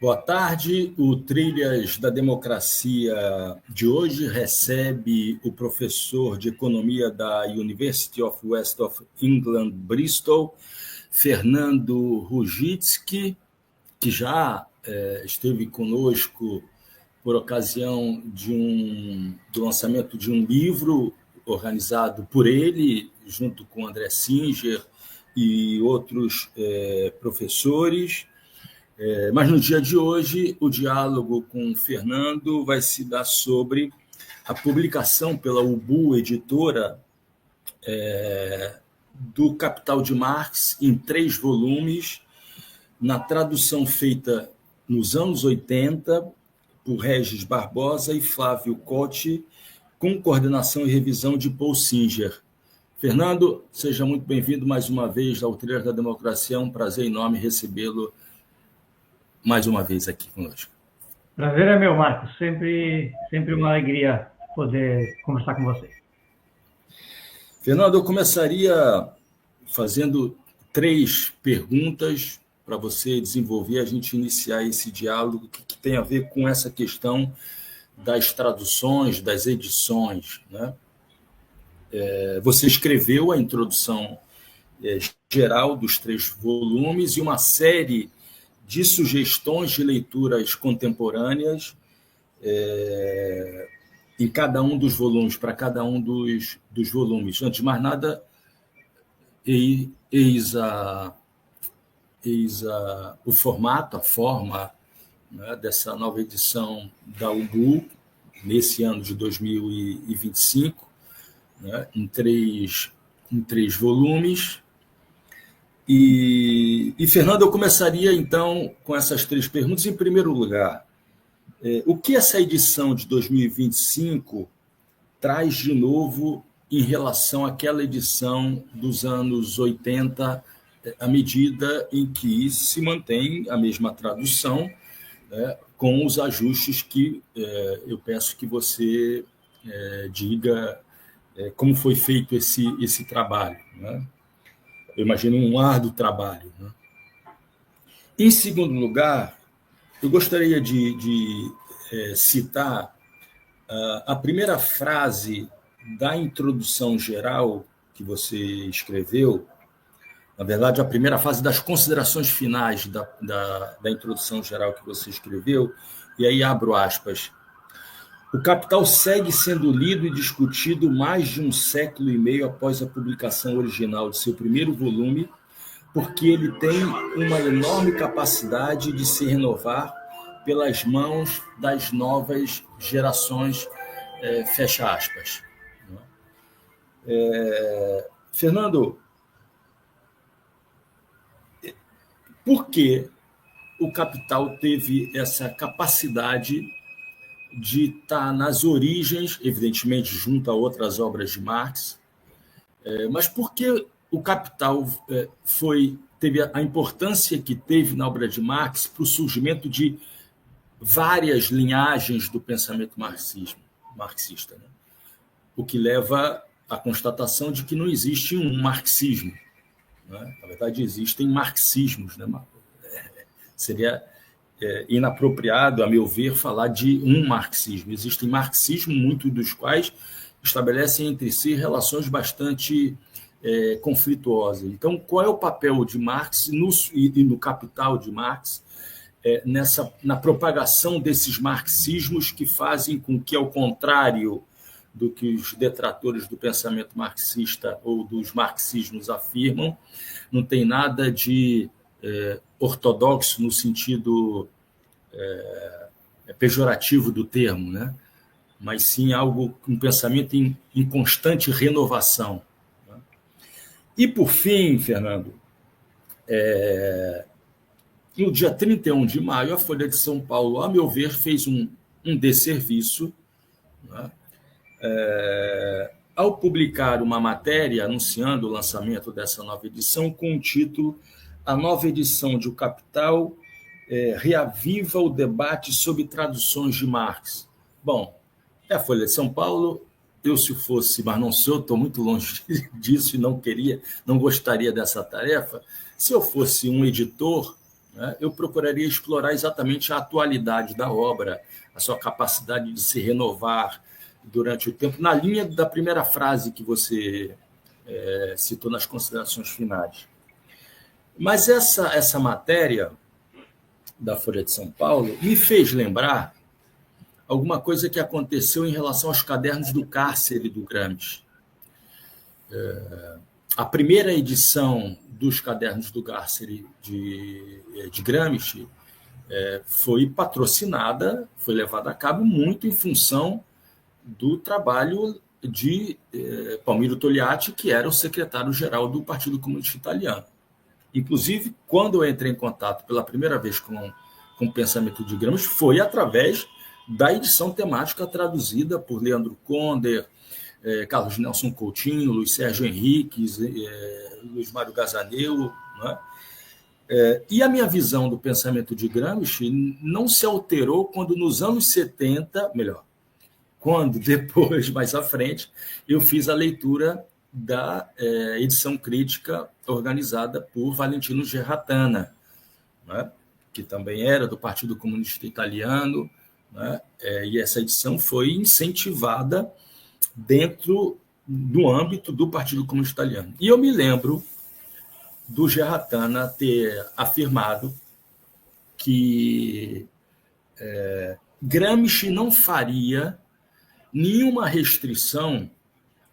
Boa tarde. O Trilhas da Democracia de hoje recebe o professor de Economia da University of West of England, Bristol, Fernando Rujitsky, que já esteve conosco por ocasião do lançamento de um livro organizado por ele, junto com André Singer e outros professores. Mas no dia de hoje, o diálogo com o Fernando vai se dar sobre a publicação pela UBU, editora, do Capital de Marx, em 3 volumes, na tradução feita nos anos 80, por Regis Barbosa e Flávio Cotti, com coordenação e revisão de Paul Singer. Fernando, seja muito bem-vindo mais uma vez ao Trilhas da Democracia. É um prazer enorme recebê-lo mais uma vez aqui conosco. Prazer é meu, Marcos. Sempre uma alegria poder conversar com você. Fernando, eu começaria fazendo 3 perguntas para você desenvolver, a gente iniciar esse diálogo que tem a ver com essa questão das traduções, das edições, né? Você escreveu a introdução geral dos 3 volumes e uma série de sugestões de leituras contemporâneas em cada um dos volumes, para cada um dos volumes. Antes de mais nada, eis o formato, a forma, né, dessa nova edição da UBU, nesse ano de 2025, né, em três volumes. E, Fernando, eu começaria, então, com essas 3 perguntas. Em primeiro lugar, o que essa edição de 2025 traz de novo em relação àquela edição dos anos 80, à medida em que se mantém a mesma tradução, né, com os ajustes que eu peço que você diga como foi feito esse trabalho, né? Eu imagino um árduo trabalho, né? Em segundo lugar, eu gostaria de citar a primeira frase da introdução geral que você escreveu, na verdade, a primeira fase das considerações finais da introdução geral que você escreveu, e aí abro aspas. O Capital segue sendo lido e discutido mais de 1 século e meio após a publicação original de seu primeiro volume, porque ele tem uma enorme capacidade de se renovar pelas mãos das novas gerações, fecha aspas. Fernando, por que o Capital teve essa capacidade de estar nas origens, evidentemente junto a outras obras de Marx, mas por que o Capital teve a importância que teve na obra de Marx para o surgimento de várias linhagens do pensamento marxista, né? O que leva à constatação de que não existe um marxismo, né? Na verdade, existem marxismos, né? Seria inapropriado, a meu ver, falar de um marxismo. Existem marxismos, muitos dos quais estabelecem entre si relações bastante conflituosas. Então, qual é o papel de Marx no Capital de Marx na propagação desses marxismos que fazem com que, ao contrário do que os detratores do pensamento marxista ou dos marxismos afirmam, não tem nada de ortodoxo no sentido pejorativo do termo, né? Mas sim um pensamento em constante renovação, né? E, por fim, Fernando, no dia 31 de maio, a Folha de São Paulo, a meu ver, fez um desserviço, né, ao publicar uma matéria anunciando o lançamento dessa nova edição com o título A nova edição de O Capital reaviva o debate sobre traduções de Marx. Bom, é a Folha de São Paulo. Eu, se fosse, mas não sou, estou muito longe disso e não gostaria dessa tarefa. Se eu fosse um editor, né, eu procuraria explorar exatamente a atualidade da obra, a sua capacidade de se renovar durante o tempo, na linha da primeira frase que você citou nas considerações finais. Mas essa matéria da Folha de São Paulo me fez lembrar alguma coisa que aconteceu em relação aos cadernos do cárcere do Gramsci. A primeira edição dos cadernos do cárcere de Gramsci foi patrocinada, foi levada a cabo muito em função do trabalho de Palmiro Togliatti, que era o secretário-geral do Partido Comunista Italiano. Inclusive, quando eu entrei em contato pela primeira vez com o pensamento de Gramsci, foi através da edição temática traduzida por Leandro Conder, Carlos Nelson Coutinho, Luiz Sérgio Henriques, Luiz Mário Gazaneu, né? E a minha visão do pensamento de Gramsci não se alterou quando, nos anos 70, quando depois, mais à frente, eu fiz a leitura da edição crítica organizada por Valentino Gerratana, né? Que também era do Partido Comunista Italiano, né? E essa edição foi incentivada dentro do âmbito do Partido Comunista Italiano. E eu me lembro do Gerratana ter afirmado que Gramsci não faria nenhuma restrição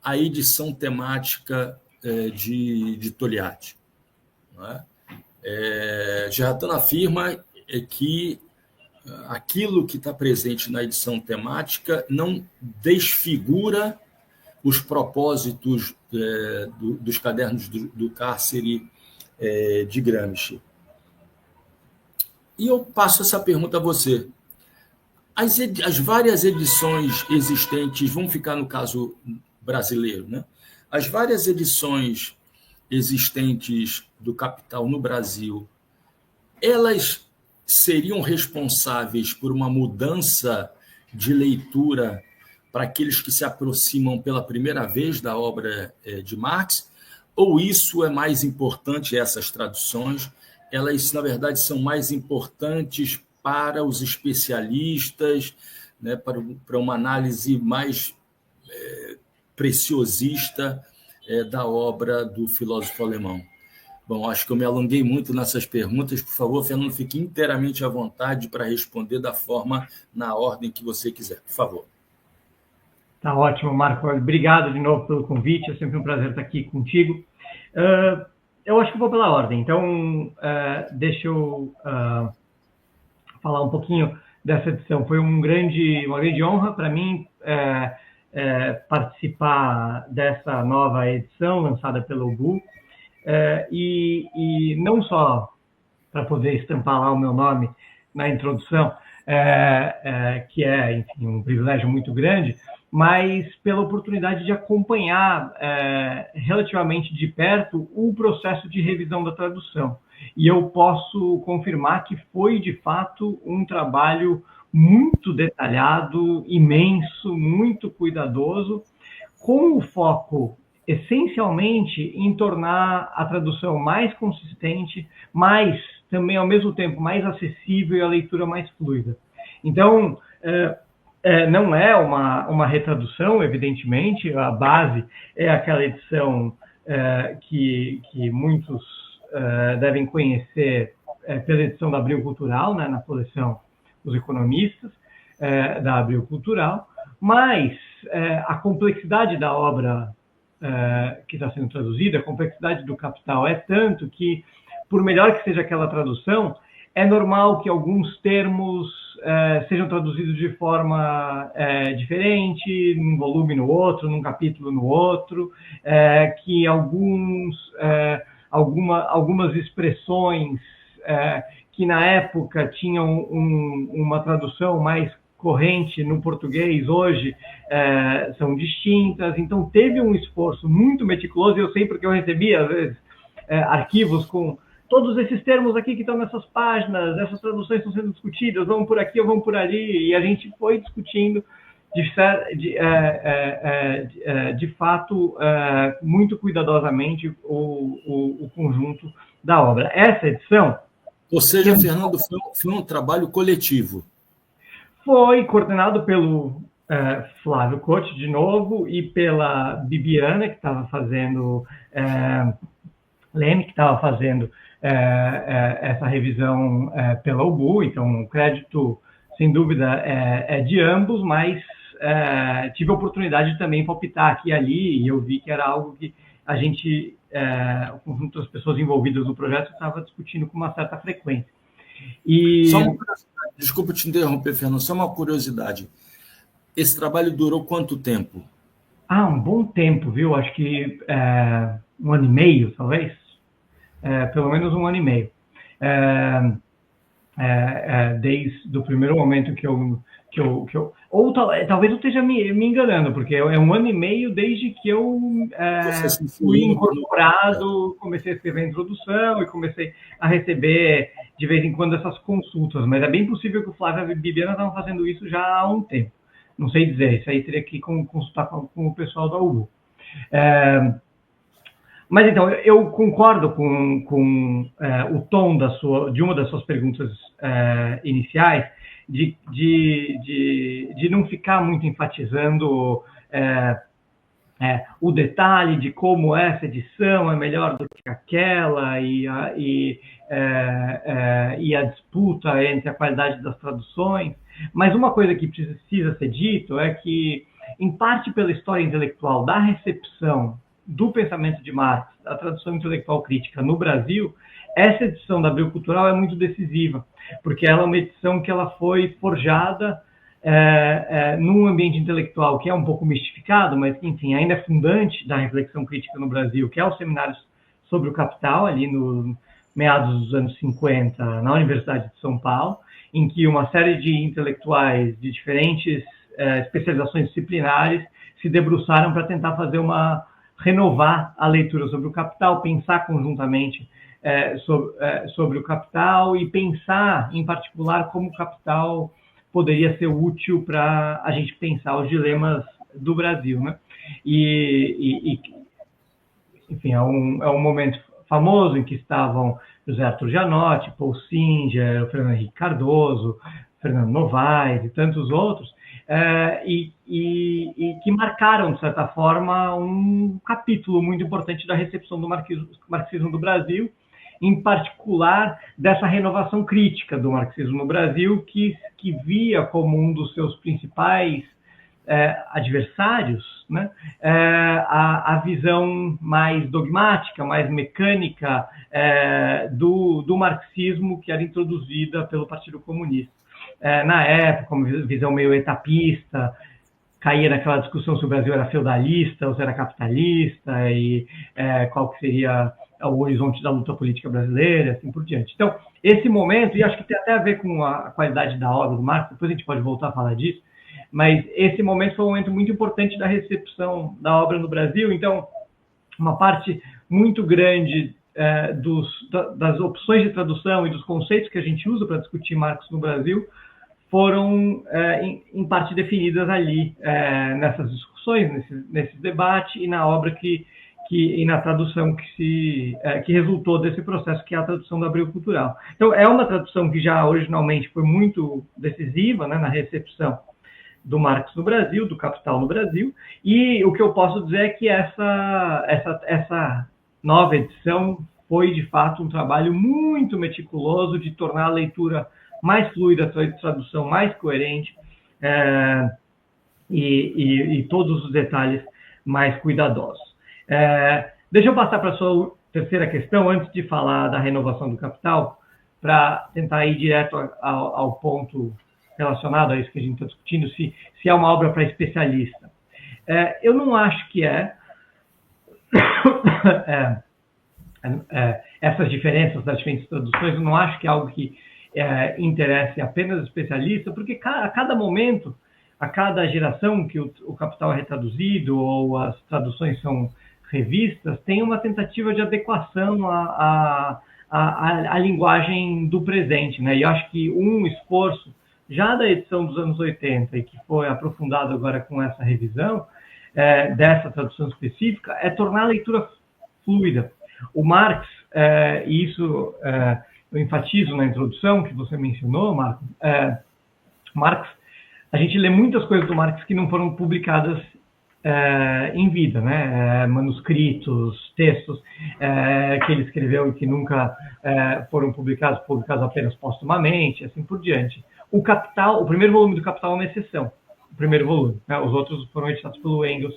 à edição temática de Togliatti. Gerratana afirma que aquilo que está presente na edição temática não desfigura os propósitos dos cadernos do cárcere de Gramsci. E eu passo essa pergunta a você. As várias edições existentes, vamos ficar no caso brasileiro, né? As várias edições existentes do Capital no Brasil, elas seriam responsáveis por uma mudança de leitura para aqueles que se aproximam pela primeira vez da obra de Marx? Ou isso é mais importante, essas traduções, elas, na verdade, são mais importantes para os especialistas, né, para uma análise mais preciosista da obra do filósofo alemão? Bom, acho que eu me alonguei muito nessas perguntas. Por favor, Fernando, fique inteiramente à vontade para responder da forma, na ordem que você quiser. Por favor. Tá ótimo, Marco. Obrigado de novo pelo convite. É sempre um prazer estar aqui contigo. Eu acho que vou pela ordem. Então, deixa eu falar um pouquinho dessa edição. Foi uma grande honra para mim participar dessa nova edição lançada pelo UBU. E não só para poder estampar lá o meu nome na introdução, que é, enfim, um privilégio muito grande, mas pela oportunidade de acompanhar relativamente de perto o processo de revisão da tradução. E eu posso confirmar que foi, de fato, um trabalho muito detalhado, imenso, muito cuidadoso, com o foco essencialmente em tornar a tradução mais consistente, mas também, ao mesmo tempo, mais acessível e a leitura mais fluida. Então, não é uma retradução, evidentemente, a base é aquela edição que muitos devem conhecer pela edição da Abril Cultural, né, na coleção Os Economistas, da Abril Cultural, mas a complexidade da obra que está sendo traduzida, a complexidade do Capital é tanto que, por melhor que seja aquela tradução, é normal que alguns termos sejam traduzidos de forma diferente, num volume no outro, num capítulo no outro, que algumas expressões que na época tinham uma tradução mais corrente no português, hoje são distintas. Então teve um esforço muito meticuloso, e eu sei porque eu recebi às vezes arquivos com todos esses termos aqui que estão nessas páginas, essas traduções estão sendo discutidas, vamos por aqui ou vamos por ali, e a gente foi discutindo de fato muito cuidadosamente o conjunto da obra. Essa edição Ou seja, Fernando, foi um trabalho coletivo. Foi coordenado pelo Flávio Cote, de novo, e pela Bibiana, que estava fazendo, Leme, que estava fazendo essa revisão pela UBU. Então, o crédito, sem dúvida, é de ambos, mas tive a oportunidade de também palpitar aqui e ali, e eu vi que era algo que a gente, o conjunto das pessoas envolvidas no projeto, estava discutindo com uma certa frequência. Só uma curiosidade, desculpa te interromper, Fernando, só uma curiosidade. Esse trabalho durou quanto tempo? Um bom tempo, viu? Acho que 1 ano e meio, talvez. Pelo menos 1 ano e meio. Desde o primeiro momento que eu ou talvez eu esteja me enganando, porque é 1 ano e meio desde que eu fui incorporado, comecei a escrever a introdução e comecei a receber de vez em quando essas consultas, mas é bem possível que o Flávio e a Bibiana estavam fazendo isso já há um tempo. Não sei dizer, isso aí teria que consultar com o pessoal da UBU. Mas então, eu concordo com o tom de uma das suas perguntas iniciais, de não ficar muito enfatizando o detalhe de como essa edição é melhor do que aquela e a disputa entre a qualidade das traduções. Mas uma coisa que precisa ser dito é que, em parte pela história intelectual da recepção do pensamento de Marx, da tradução intelectual crítica no Brasil, essa edição da Abril Cultural é muito decisiva, porque ela é uma edição que ela foi forjada num ambiente intelectual que é um pouco mistificado, mas que, enfim, ainda é fundante da reflexão crítica no Brasil, que é os seminários sobre o Capital, ali no meados dos anos 50, na Universidade de São Paulo, em que uma série de intelectuais de diferentes especializações disciplinares se debruçaram para tentar renovar a leitura sobre o Capital, pensar conjuntamente sobre o Capital e pensar, em particular, como o Capital poderia ser útil para a gente pensar os dilemas do Brasil, né? Enfim, é um momento famoso em que estavam José Arthur Janotti, Paul Singer, o Fernando Henrique Cardoso, Fernando Novaes e tantos outros, e que marcaram, de certa forma, um capítulo muito importante da recepção do marxismo do Brasil, em particular dessa renovação crítica do marxismo no Brasil, que via como um dos seus principais adversários, né, a visão mais dogmática, mais mecânica do marxismo que era introduzida pelo Partido Comunista. Na época, uma visão meio etapista, caía naquela discussão se o Brasil era feudalista ou se era capitalista, e qual que seria o horizonte da luta política brasileira, assim por diante. Então, esse momento, e acho que tem até a ver com a qualidade da obra do Marx, depois a gente pode voltar a falar disso, mas esse momento foi um momento muito importante da recepção da obra no Brasil. Então, uma parte muito grande das opções de tradução e dos conceitos que a gente usa para discutir Marx no Brasil foram, em parte, definidas ali, nessas discussões, nesse debate e na obra e na tradução que resultou desse processo, que é a tradução da Abril Cultural. Então, é uma tradução que já originalmente foi muito decisiva, né, na recepção do Marx no Brasil, do Capital no Brasil, e o que eu posso dizer é que essa nova edição foi, de fato, um trabalho muito meticuloso de tornar a leitura mais fluida, a tradução mais coerente, e todos os detalhes mais cuidadosos. Deixa eu passar para a sua terceira questão, antes de falar da renovação do Capital, para tentar ir direto ao ponto relacionado a isso que a gente está discutindo, se é uma obra para especialista. Eu não acho que essas diferenças das diferentes traduções, eu não acho que é algo que interesse apenas especialista, porque a cada momento, a cada geração que o Capital é retraduzido ou as traduções são revistas, tem uma tentativa de adequação à linguagem do presente, né? E eu acho que um esforço já da edição dos anos 80 e que foi aprofundado agora com essa revisão dessa tradução específica é tornar a leitura fluida. O Marx, e isso eu enfatizo na introdução que você mencionou, Marx, a gente lê muitas coisas do Marx que não foram publicadas em vida, né? Manuscritos, textos que ele escreveu e que nunca foram publicados apenas póstumamente, assim por diante. O Capital, o primeiro volume do Capital é uma exceção, o primeiro volume, né? Os outros foram editados pelo Engels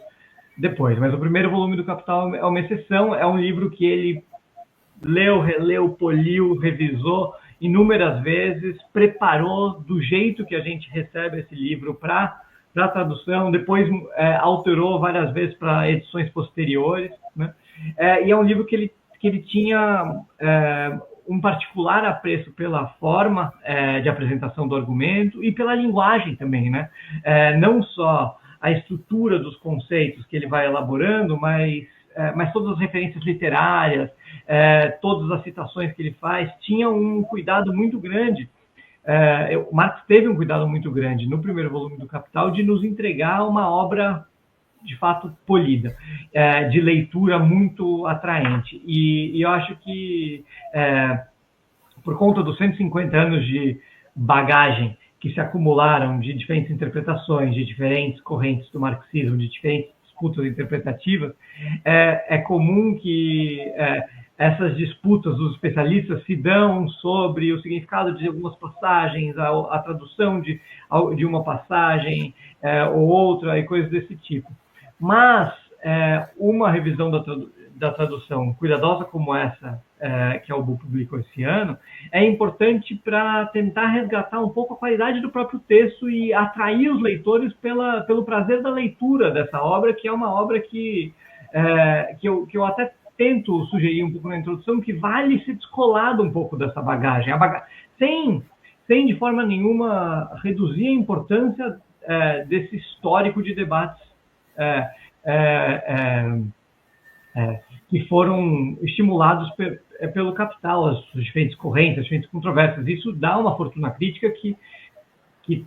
depois, mas o primeiro volume do Capital é uma exceção, é um livro que ele leu, releu, poliu, revisou inúmeras vezes, preparou do jeito que a gente recebe esse livro para tradução, depois alterou várias vezes para edições posteriores, né? E é um livro que ele tinha um particular apreço pela forma de apresentação do argumento e pela linguagem também, né? Não só a estrutura dos conceitos que ele vai elaborando, mas todas as referências literárias, todas as citações que ele faz, tinham um cuidado muito grande. O Marx teve um cuidado muito grande no primeiro volume do Capital de nos entregar uma obra de fato polida, de leitura muito atraente. E eu acho que, por conta dos 150 anos de bagagem que se acumularam de diferentes interpretações, de diferentes correntes do marxismo, de diferentes disputas interpretativas, é comum que essas disputas dos especialistas se dão sobre o significado de algumas passagens, a tradução de uma passagem ou outra e coisas desse tipo. Mas uma revisão da tradução cuidadosa como essa que a UBU publicou esse ano é importante para tentar resgatar um pouco a qualidade do próprio texto e atrair os leitores pelo prazer da leitura dessa obra, que é uma obra que eu até tento sugerir um pouco na introdução, que vale ser descolado um pouco dessa bagagem, sem de forma nenhuma reduzir a importância desse histórico de debates que foram estimulados pelo Capital, as diferentes correntes, as diferentes controvérsias. Isso dá uma fortuna crítica que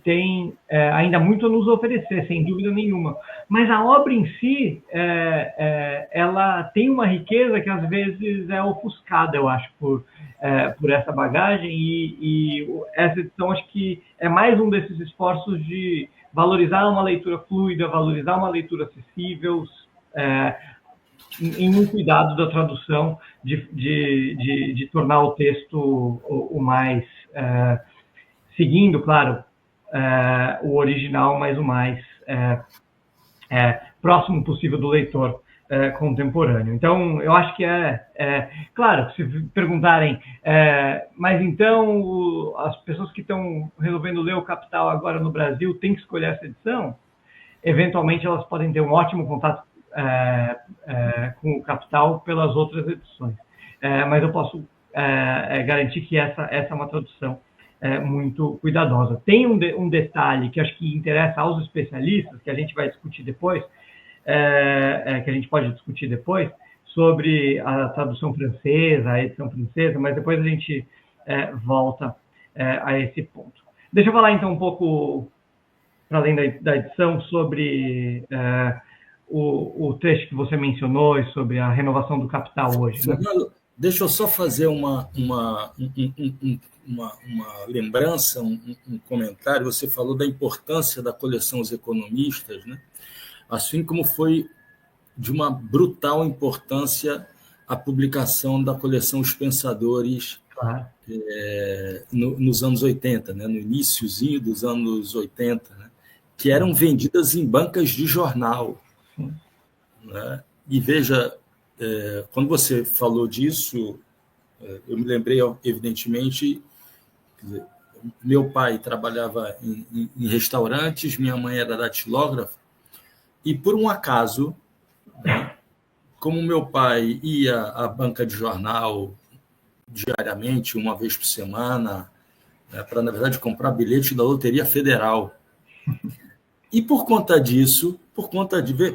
tem ainda muito a nos oferecer, sem dúvida nenhuma. Mas a obra em si, ela tem uma riqueza que às vezes é ofuscada, eu acho, por essa bagagem, e essa edição acho que é mais um desses esforços de valorizar uma leitura fluida, valorizar uma leitura acessível, em um cuidado da tradução, de tornar o texto o mais, seguindo, claro, o original, mas o mais próximo possível do leitor contemporâneo. Então, eu acho que claro, se perguntarem, mas então as pessoas que estão resolvendo ler o Capital agora no Brasil têm que escolher essa edição? Eventualmente elas podem ter um ótimo contato com o Capital pelas outras edições. Mas eu posso garantir que essa é uma tradução muito cuidadosa. Tem um detalhe que acho que interessa aos especialistas, que a gente vai discutir depois, que a gente pode discutir depois, sobre a tradução francesa, a edição francesa, mas depois a gente volta a esse ponto. Deixa eu falar então um pouco, para além da edição, sobre o trecho que você mencionou e sobre a renovação do Capital hoje. Né? Fernando, deixa eu só fazer uma lembrança, um comentário. Você falou da importância da coleção Os Economistas, né? Assim como foi de uma brutal importância a publicação da coleção Os Pensadores, claro, nos anos 80, né? No iniciozinho dos anos 80, né? Que eram vendidas em bancas de jornal. Né? E veja, quando você falou disso, eu me lembrei, evidentemente, quer dizer, meu pai trabalhava em restaurantes, minha mãe era datilógrafa, e por um acaso, né, como meu pai ia à banca de jornal diariamente, uma vez por semana, né, para, na verdade, comprar bilhete da Loteria Federal. E por conta disso,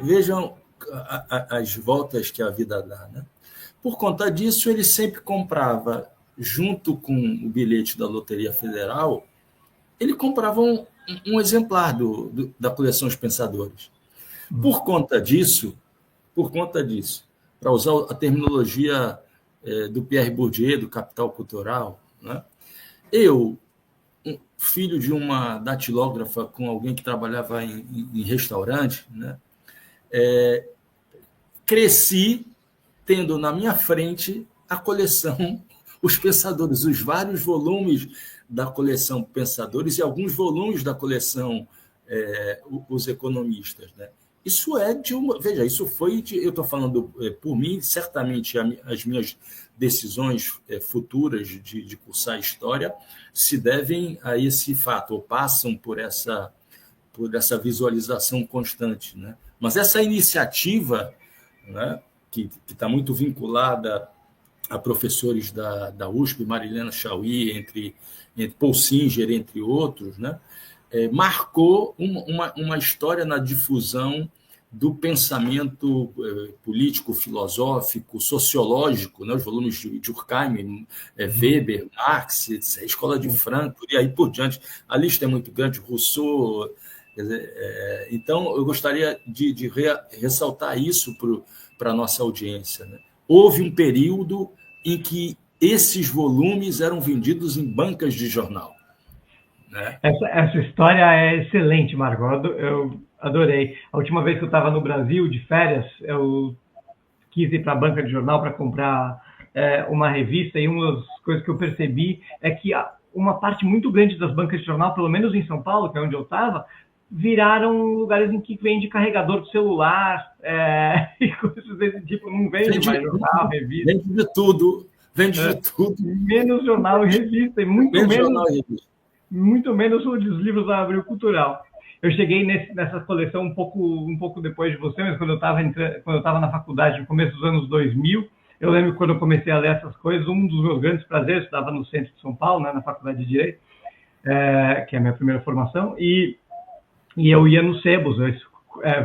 vejam as voltas que a vida dá, né? Por conta disso, ele sempre comprava, junto com o bilhete da Loteria Federal, ele comprava um exemplar da coleção Os Pensadores. Por conta disso, para usar a terminologia do Pierre Bourdieu, do Capital Cultural, né? Eu, filho de uma datilógrafa com alguém que trabalhava em restaurante, né? Cresci tendo na minha frente a coleção Os Pensadores, os vários volumes da coleção Pensadores e alguns volumes da coleção Os Economistas, né? Isso é de uma... Veja, isso foi de... Eu estou falando por mim, certamente as minhas decisões futuras de cursar História se devem a esse fato, ou passam por essa visualização constante, né? Mas essa iniciativa, né, que está muito vinculada a professores da USP, Marilena Chauí, entre Paul Singer, entre outros, né, marcou uma história na difusão do pensamento político, filosófico, sociológico, né, os volumes de Durkheim, Weber, Marx, a Escola de Frankfurt, e aí por diante. A lista é muito grande, Rousseau. Então, eu gostaria de ressaltar isso para a nossa audiência, né? Houve um período em que esses volumes eram vendidos em bancas de jornal, né? Essa história é excelente, Marco. Eu adorei. A última vez que eu estava no Brasil, de férias, eu quis ir para a banca de jornal para comprar uma revista, e uma das coisas que eu percebi é que uma parte muito grande das bancas de jornal, pelo menos em São Paulo, que é onde eu estava, viraram lugares em que vende carregador de celular e coisas desse tipo. Não vende mais jornal, revista. Vende de tudo. Vende de tudo. Menos jornal e revista. E muito menos os livros da Abril Cultural. Eu cheguei nessa coleção um pouco depois de você, mas quando eu estava na faculdade, no começo dos anos 2000, eu lembro que quando eu comecei a ler essas coisas, um dos meus grandes prazeres, eu estava no centro de São Paulo, né, na Faculdade de Direito, que é a minha primeira formação, e eu ia nos sebos, eu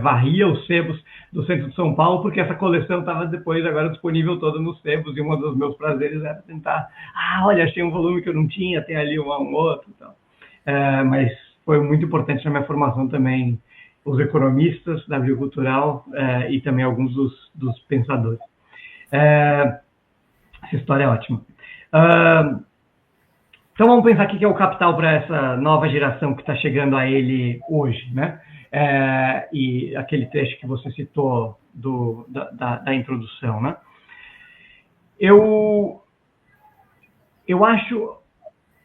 varria os sebos do centro de São Paulo, porque essa coleção estava depois agora disponível toda nos sebos, e um dos meus prazeres era tentar, olha, achei um volume que eu não tinha, tem ali um outro. Então. Mas foi muito importante na minha formação também os economistas da Abril Cultural e também alguns dos pensadores. Essa história é ótima. Então vamos pensar o que é o capital para essa nova geração que está chegando a ele hoje, né? E aquele trecho que você citou da introdução, né? Eu acho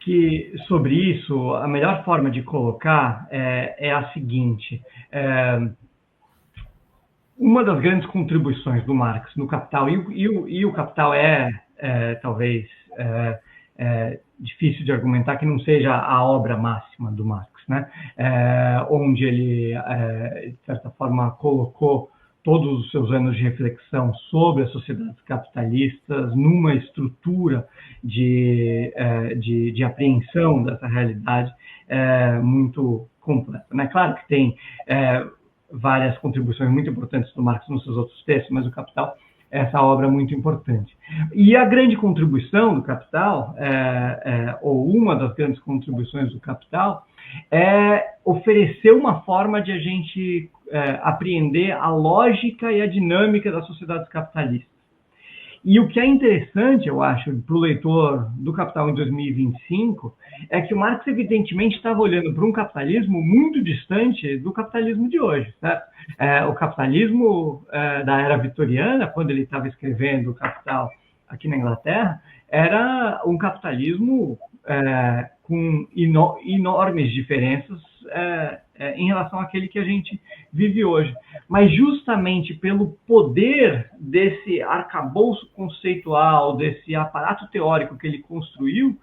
que sobre isso a melhor forma de colocar é a seguinte: uma das grandes contribuições do Marx no Capital, e o Capital talvez difícil de argumentar que não seja a obra máxima do Marx, né? Onde ele, de certa forma, colocou todos os seus anos de reflexão sobre as sociedades capitalistas numa estrutura de apreensão dessa realidade muito completa, né? Claro que tem várias contribuições muito importantes do Marx nos seus outros textos, mas o Capital é essa obra muito importante. E a grande contribuição do Capital, ou uma das grandes contribuições do Capital, é oferecer uma forma de a gente apreender a lógica e a dinâmica das sociedades capitalistas. E o que é interessante, eu acho, para o leitor do Capital em 2025, é que o Marx, evidentemente, estava olhando para um capitalismo muito distante do capitalismo de hoje, certo? O capitalismo da era vitoriana, quando ele estava escrevendo o Capital aqui na Inglaterra, era um capitalismo com enormes diferenças em relação àquele que a gente vive hoje. Mas justamente pelo poder desse arcabouço conceitual, desse aparato teórico que ele construiu,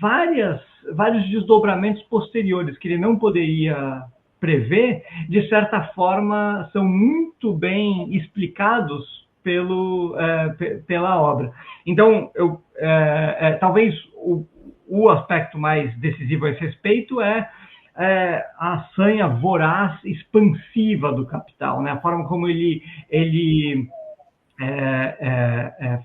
vários desdobramentos posteriores que ele não poderia prever, de certa forma, são muito bem explicados pela obra. Então, talvez o aspecto mais decisivo a esse respeito é a sanha voraz, expansiva do Capital, né? A forma como ele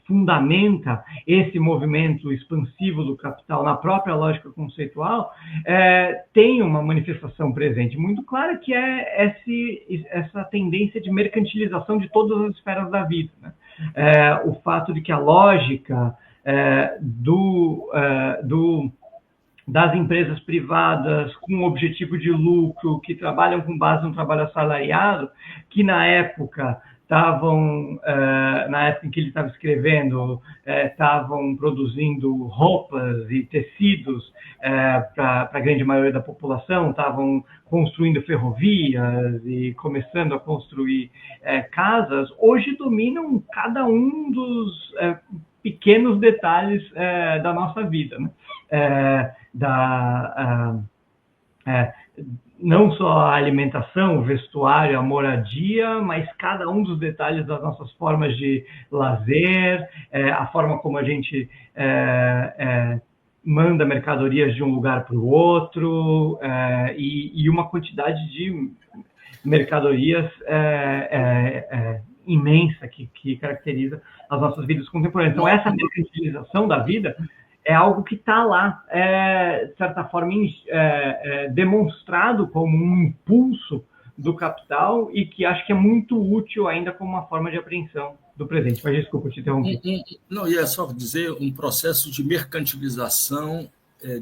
fundamenta esse movimento expansivo do capital na própria lógica conceitual, tem uma manifestação presente muito clara, que é essa tendência de mercantilização de todas as esferas da vida, né? O fato de que a lógica das empresas privadas com objetivo de lucro, que trabalham com base no trabalho assalariado, que na época em que ele estava escrevendo, estavam produzindo roupas e tecidos para a grande maioria da população, estavam construindo ferrovias e começando a construir casas, hoje dominam cada um dos pequenos detalhes da nossa vida, né? Não só a alimentação, o vestuário, a moradia, mas cada um dos detalhes das nossas formas de lazer, a forma como a gente manda mercadorias de um lugar para o outro, e uma quantidade de mercadorias imensa que caracteriza as nossas vidas contemporâneas. Então, essa mercantilização da vida é algo que está lá, de certa forma, demonstrado como um impulso do capital e que acho que é muito útil ainda como uma forma de apreensão do presente. Mas desculpa, te interrompi. Não, ia só dizer um processo de mercantilização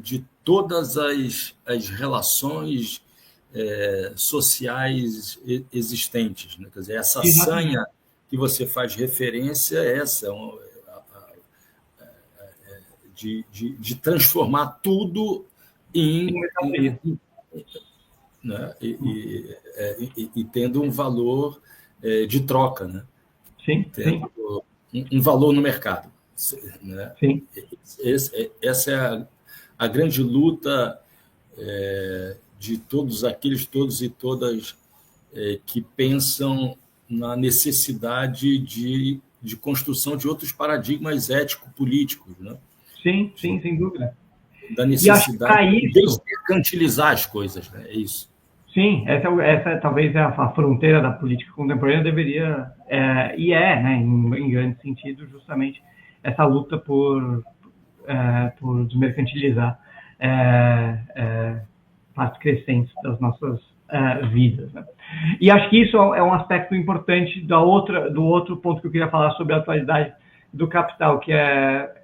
de todas as relações sociais existentes, né? Quer dizer, essa sanha que você faz referência é essa, de transformar tudo né? E tendo um valor de troca, né? Sim, tendo um valor no mercado, né? Sim. Essa é a grande luta de todos e todas que pensam na necessidade de construção de outros paradigmas ético-políticos, né? Sim, sem dúvida. Da necessidade de desmercantilizar as coisas, né? É isso. Sim, essa talvez é a fronteira da política contemporânea, deveria, né, em grande sentido, justamente essa luta por desmercantilizar partes crescentes das nossas vidas, né? E acho que isso é um aspecto importante do outro ponto que eu queria falar sobre a atualidade do Capital, que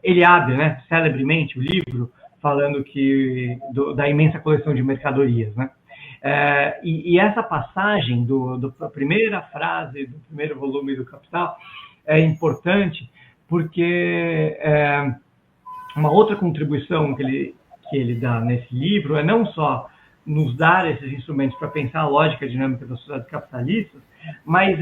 ele abre, né, celebremente o livro falando da imensa coleção de mercadorias, né? E essa passagem da primeira frase do primeiro volume do Capital é importante porque uma outra contribuição que ele dá nesse livro é não só nos dar esses instrumentos para pensar a lógica dinâmica das sociedades capitalistas, mas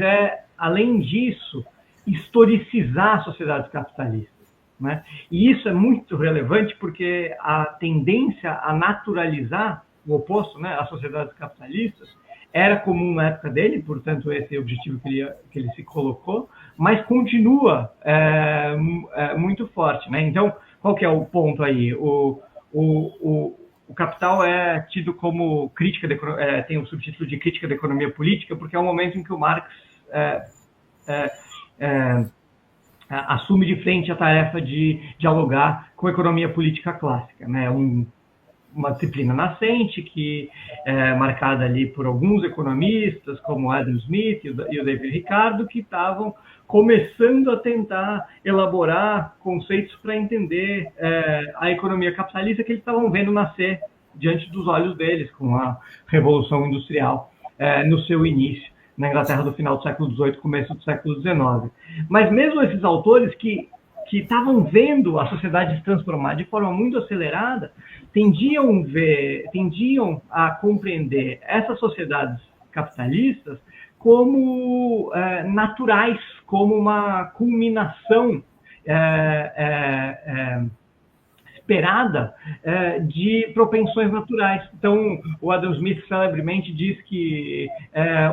além disso, historicizar as sociedades capitalistas, né? E isso é muito relevante porque a tendência a naturalizar o oposto, né, as sociedades capitalistas, era comum na época dele, portanto, esse é o objetivo que ele se colocou, mas continua muito forte, né? Então, qual que é o ponto aí? O Capital é tido como crítica, tem o subtítulo de crítica da economia política, porque é o momento em que o Marx assume de frente a tarefa de dialogar com a economia política clássica, né? Uma disciplina nascente que é marcada ali por alguns economistas, como Adam Smith e o David Ricardo, que estavam começando a tentar elaborar conceitos para entender a economia capitalista que eles estavam vendo nascer diante dos olhos deles com a Revolução Industrial no seu início, na Inglaterra do final do século XVIII, começo do século XIX. Mas mesmo esses autores que estavam vendo a sociedade se transformar de forma muito acelerada, tendiam a compreender essas sociedades capitalistas como naturais, como uma culminação esperada de propensões naturais. Então, o Adam Smith celebremente diz que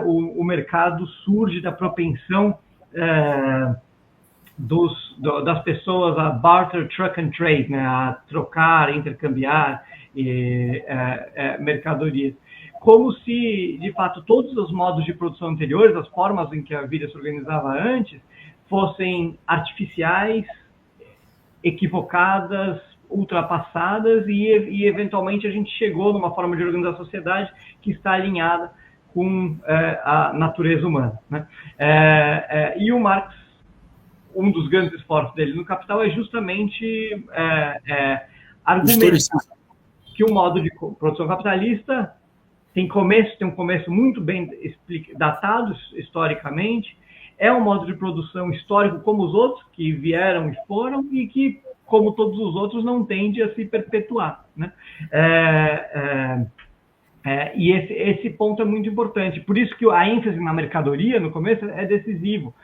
o mercado surge da propensão das pessoas a barter, truck and trade, né, a trocar, intercambiar mercadorias. Como se, de fato, todos os modos de produção anteriores, as formas em que a vida se organizava antes, fossem artificiais, equivocadas, ultrapassadas e eventualmente a gente chegou numa forma de organizar a sociedade que está alinhada com a natureza humana, né? E o Marx um dos grandes esforços dele no Capital é justamente argumentar que o modo de produção capitalista tem um começo muito bem datado historicamente, é um modo de produção histórico como os outros, que vieram e foram, e que, como todos os outros, não tende a se perpetuar, né? E esse ponto é muito importante. Por isso que a ênfase na mercadoria, no começo, é decisivo.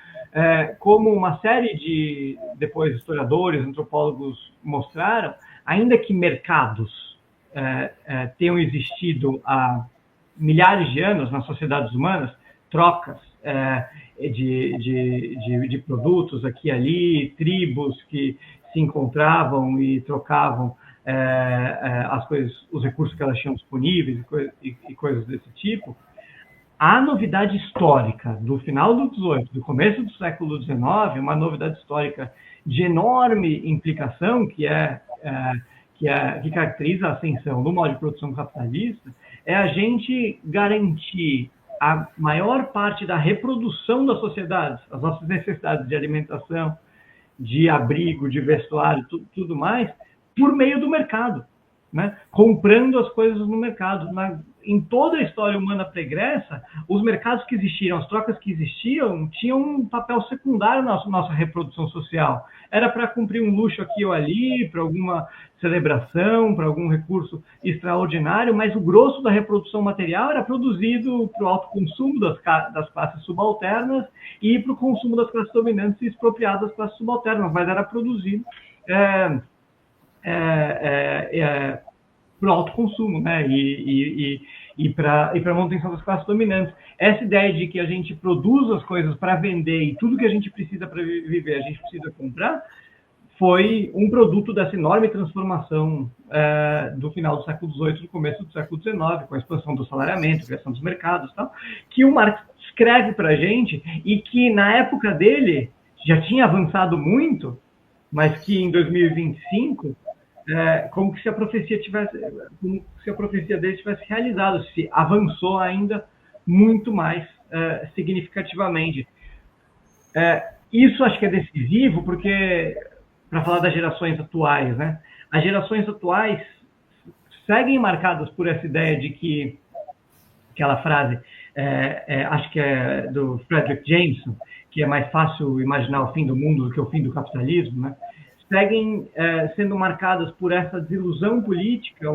Como uma série de, depois, historiadores, antropólogos mostraram, ainda que mercados tenham existido há milhares de anos nas sociedades humanas, trocas de produtos aqui e ali, tribos que se encontravam e trocavam as coisas, os recursos que elas tinham disponíveis e coisas desse tipo. A novidade histórica do final do XVIII, do começo do século XIX, uma novidade histórica de enorme implicação, que caracteriza a ascensão do modo de produção capitalista, é a gente garantir a maior parte da reprodução das sociedades, as nossas necessidades de alimentação, de abrigo, de vestuário, tudo mais, por meio do mercado, né? Comprando as coisas no mercado. Em toda a história humana pregressa, os mercados que existiam, as trocas que existiam, tinham um papel secundário na nossa reprodução social. Era para cumprir um luxo aqui ou ali, para alguma celebração, para algum recurso extraordinário, mas o grosso da reprodução material era produzido para o autoconsumo das classes subalternas e para o consumo das classes dominantes e expropriado das classes subalternas, mas era produzido para o autoconsumo, né? E para a manutenção das classes dominantes. Essa ideia de que a gente produz as coisas para vender e tudo que a gente precisa para viver a gente precisa comprar, foi um produto dessa enorme transformação do final do século XVIII, do começo do século XIX, com a expansão do salariamento, a criação dos mercados, tal, que o Marx escreve para a gente e que na época dele já tinha avançado muito, mas que em 2025 como se a profecia dele tivesse realizado, se avançou ainda muito mais significativamente. Isso acho que é decisivo, porque, para falar das gerações atuais, né? As gerações atuais seguem marcadas por essa ideia de que, aquela frase, acho que é do Frederick Jameson, que é mais fácil imaginar o fim do mundo do que o fim do capitalismo, né? Seguem sendo marcadas por essa desilusão política,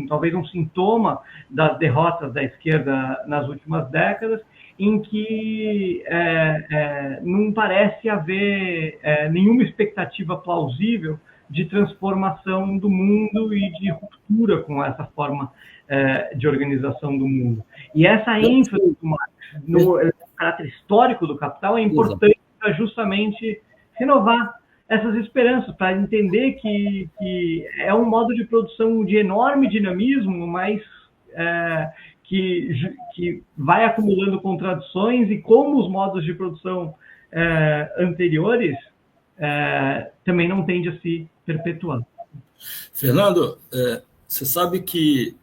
talvez um sintoma das derrotas da esquerda nas últimas décadas, em que não parece haver nenhuma expectativa plausível de transformação do mundo e de ruptura com essa forma de organização do mundo. E essa ênfase no caráter histórico do capital é importante para justamente renovar essas esperanças, para entender que é um modo de produção de enorme dinamismo, mas que vai acumulando contradições, e como os modos de produção anteriores também não tende a se perpetuar. Fernando, você sabe que,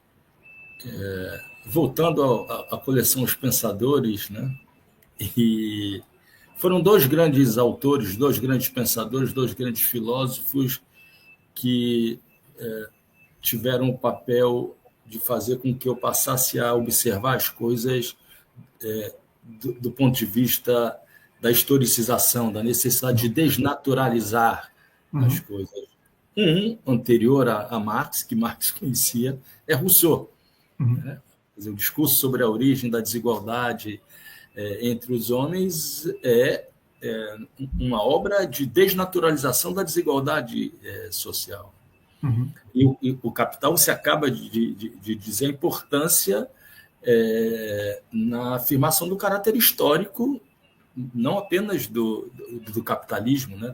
voltando à coleção Os Pensadores, né, e foram dois grandes autores, dois grandes pensadores, dois grandes filósofos que tiveram o papel de fazer com que eu passasse a observar as coisas do ponto de vista da historicização, da necessidade de desnaturalizar as coisas. Anterior a Marx, que Marx conhecia, é Rousseau. Né? Quer dizer, o discurso sobre a origem da desigualdade entre os homens é uma obra de desnaturalização da desigualdade social. E o Capital se acaba de dizer a importância na afirmação do caráter histórico, não apenas do capitalismo, né?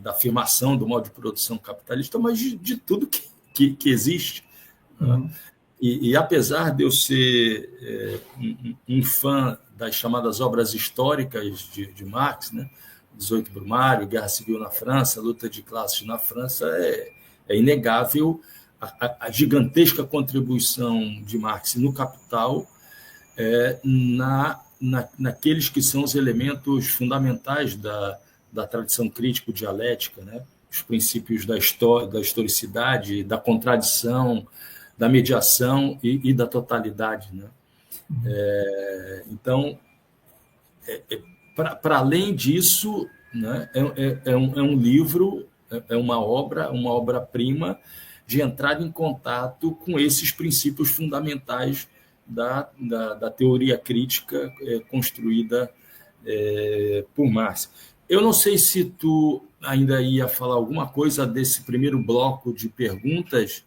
Da afirmação do modo de produção capitalista, mas de tudo que existe. Né? E apesar de eu ser um fã das chamadas obras históricas de Marx, né? 18 Brumário, Guerra Civil na França, Luta de Classes na França, é inegável a gigantesca contribuição de Marx no Capital na naqueles que são os elementos fundamentais da tradição crítico-dialética, né? Os princípios da historicidade, da contradição, da mediação e da totalidade, né? Então, para além disso, né, é um livro, é uma obra-prima de entrada em contato com esses princípios fundamentais da teoria crítica construída por Marx. Eu não sei se tu ainda ia falar alguma coisa desse primeiro bloco de perguntas.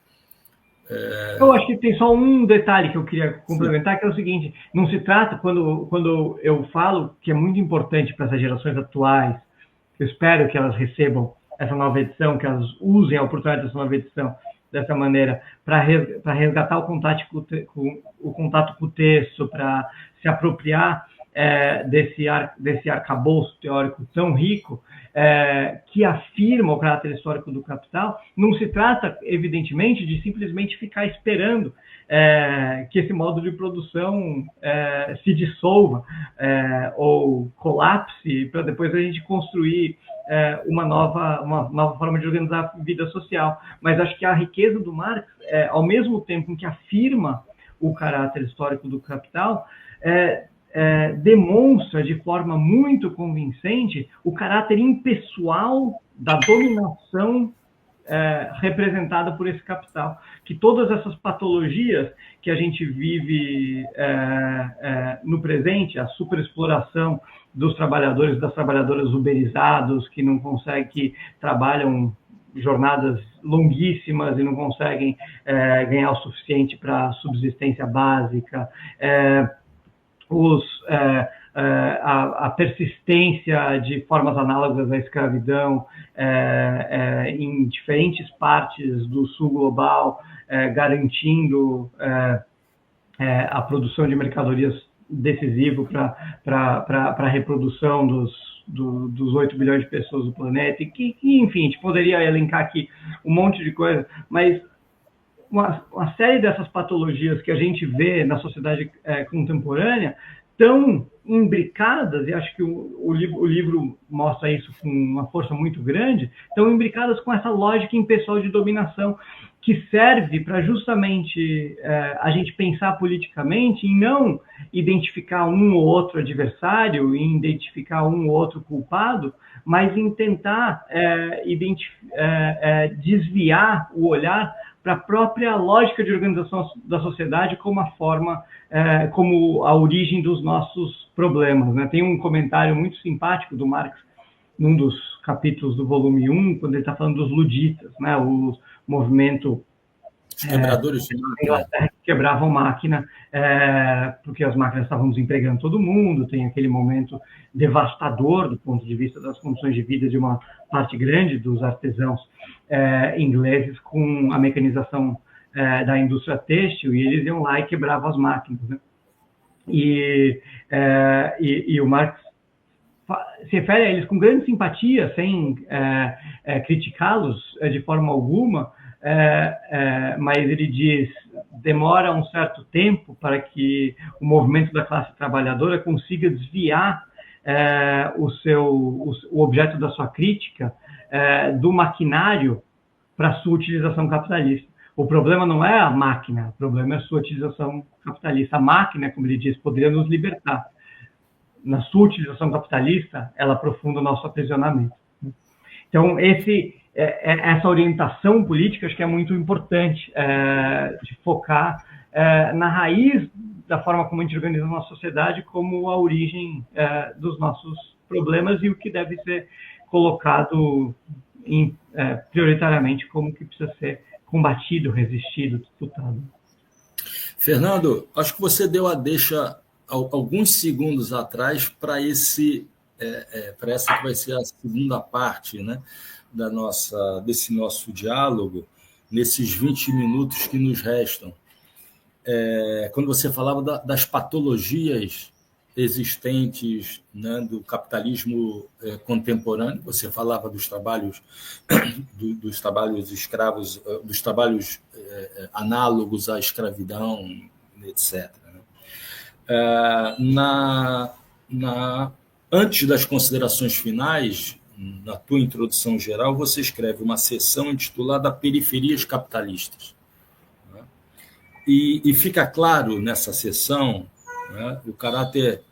Eu acho que tem só um detalhe que eu queria complementar, que é o seguinte: não se trata, quando eu falo que é muito importante para essas gerações atuais, eu espero que elas recebam essa nova edição, que elas usem a oportunidade dessa nova edição dessa maneira, para resgatar o contato com o texto, para se apropriar desse arcabouço teórico tão rico, que afirma o caráter histórico do capital. Não se trata, evidentemente, de simplesmente ficar esperando que esse modo de produção se dissolva ou colapse, para depois a gente construir uma nova forma de organizar a vida social. Mas acho que a riqueza do Marx, ao mesmo tempo em que afirma o caráter histórico do capital, demonstra de forma muito convincente o caráter impessoal da dominação representada por esse capital. Que todas essas patologias que a gente vive no presente, a superexploração dos trabalhadores, das trabalhadoras uberizados, que não conseguem, que trabalham jornadas longuíssimas e não conseguem ganhar o suficiente para a subsistência básica, a persistência de formas análogas à escravidão em diferentes partes do sul global, garantindo a produção de mercadorias decisivo para a reprodução dos 8 bilhões de pessoas do planeta, e enfim, a gente poderia elencar aqui um monte de coisa, mas uma série dessas patologias que a gente vê na sociedade contemporânea tão imbricadas, e acho que o livro mostra isso com uma força muito grande, tão imbricadas com essa lógica impessoal de dominação, que serve para justamente a gente pensar politicamente em não identificar um ou outro adversário, em identificar um ou outro culpado, mas em tentar desviar o olhar para a própria lógica de organização da sociedade como a forma, como a origem dos nossos problemas, né? Tem um comentário muito simpático do Marx, num dos capítulos do volume 1, quando ele está falando dos luditas, né? O movimento Os quebradores de máquina. Inglaterra que quebravam máquina, porque as máquinas estavam desempregando todo mundo, tem aquele momento devastador do ponto de vista das condições de vida de uma parte grande dos artesãos ingleses com a mecanização da indústria têxtil, e eles iam lá e quebravam as máquinas, né? E o Marx se refere a eles com grande simpatia, sem criticá-los de forma alguma, mas ele diz: demora um certo tempo para que o movimento da classe trabalhadora consiga desviar o objeto da sua crítica do maquinário para sua utilização capitalista. O problema não é a máquina, o problema é a sua utilização capitalista. A máquina, como ele diz, poderia nos libertar. Na sua utilização capitalista, ela aprofunda o nosso aprisionamento. Então, essa orientação política acho que é muito importante, de focar na raiz da forma como a gente organiza a nossa sociedade, como a origem dos nossos problemas e o que deve ser colocado prioritariamente como que precisa ser combatido, resistido, disputado. Fernando, acho que você deu a deixa alguns segundos atrás para essa que vai ser a segunda parte, né, desse nosso diálogo, nesses 20 minutos que nos restam. Quando você falava das patologias existentes, né, do capitalismo contemporâneo, você falava dos trabalhos escravos, dos trabalhos análogos à escravidão, etc. Antes das considerações finais, na tua introdução geral, você escreve uma seção intitulada Periferias Capitalistas. Né? E fica claro nessa seção, né, o caráter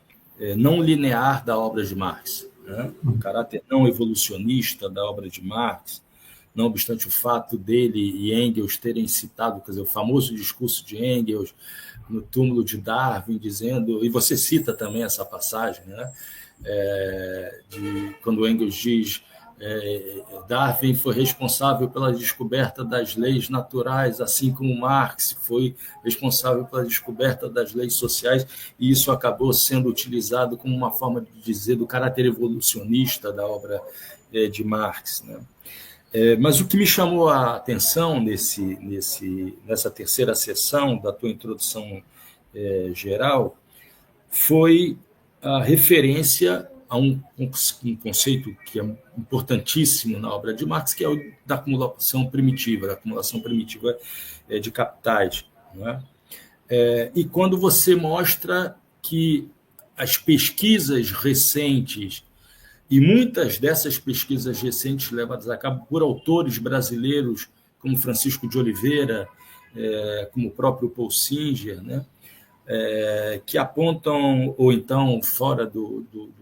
não linear da obra de Marx, né? O caráter não evolucionista da obra de Marx, não obstante o fato dele e Engels terem citado, quer dizer, o famoso discurso de Engels no túmulo de Darwin, dizendo, e você cita também essa passagem, né? Quando Engels diz Darwin foi responsável pela descoberta das leis naturais, assim como Marx foi responsável pela descoberta das leis sociais, e isso acabou sendo utilizado como uma forma de dizer do caráter evolucionista da obra de Marx, né? Mas o que me chamou a atenção nessa terceira sessão da tua introdução geral foi a referência a um conceito que é importantíssimo na obra de Marx, que é o da acumulação primitiva de capitais. Né? E quando você mostra que as pesquisas recentes, e muitas dessas pesquisas recentes levadas a cabo por autores brasileiros, como Francisco de Oliveira, como o próprio Paul Singer, né? Que apontam, ou então fora do